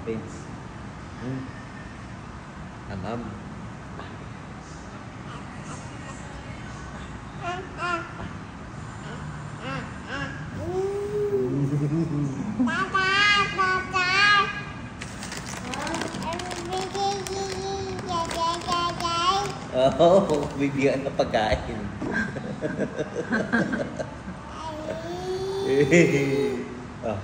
Muffins. Am-am. Oh, bibigyan ng pagkain. Oh.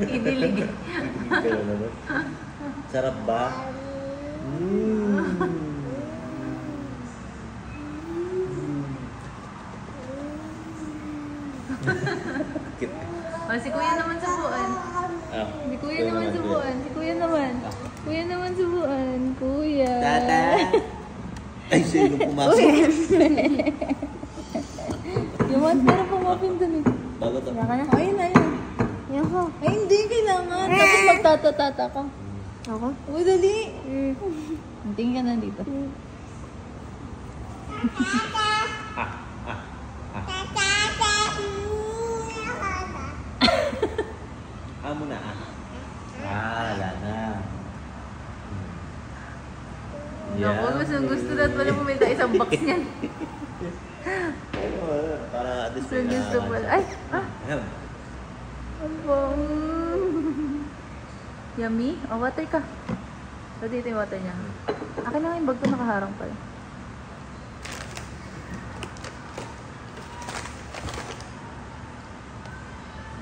Idilig. Sarap ba? Oh, si Kuya naman subuan. Si Kuya naman subuan. Si Kuya naman. Kuya naman subuan. Kuya. Tata! Ay, siya yung pumasok. Yung monster na pumapin dun eh. Bago to. Yan ka na. Ayun na yun. Yan ko. Ay, hindi. Kailangan. Tapos magtatatata ka. Ako? Uy, dali. Tingin ka na dito. Amo na wala na. Ako, gusto na pala pumunta isang box niyan. Para at least Gusto pala. Ay! Ang bang. Yummy? Oh, water ka. So, dito yung water niya. Akin na yung bag ko nakaharang pala.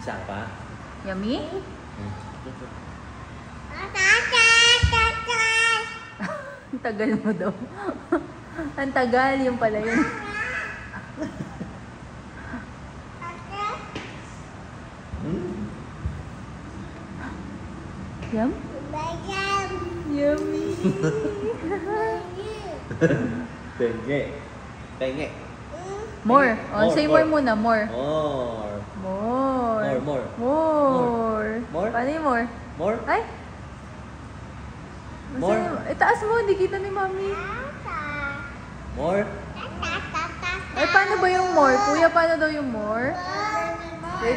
Isa pa? Yummy? Ang tagal mo daw. Ang tagal, yung pala yun. Yum? Yummy! Penge. More. Oh, say more muna. More. More. More. More. More. More? Paano yung more? More? Ay! More? Itaas mo, hindi kita ni Mami. More? Ay, paano ba yung more? Kuya, paano daw yung more?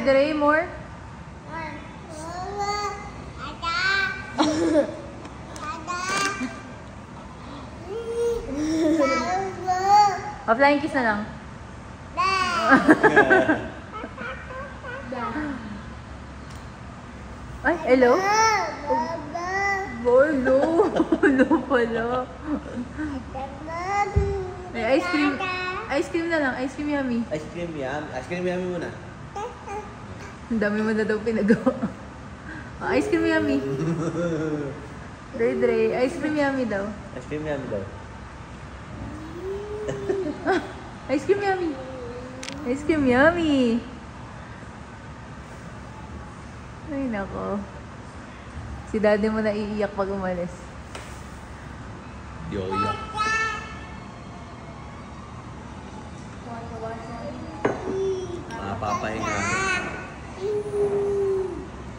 Dre, more? Flying kiss na lang. Ay, hello? Hello. Hello pala. Ay, ice cream. Ice cream na lang. Ice cream yummy. Ice cream yummy. Ice cream yummy muna. Ang dami mo na daw pinagawa. Oh, ice cream yummy. Dre. Ice cream yummy daw. Ice cream yummy daw. Ice cream yummy. Ice cream yummy. Ay, nako. Si daddy mo na iiyak pag umalis. Yoyo.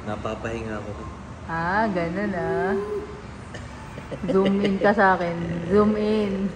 Napapahinga ako. Ah, ganun ah. Zoom in ka sa akin. Zoom in.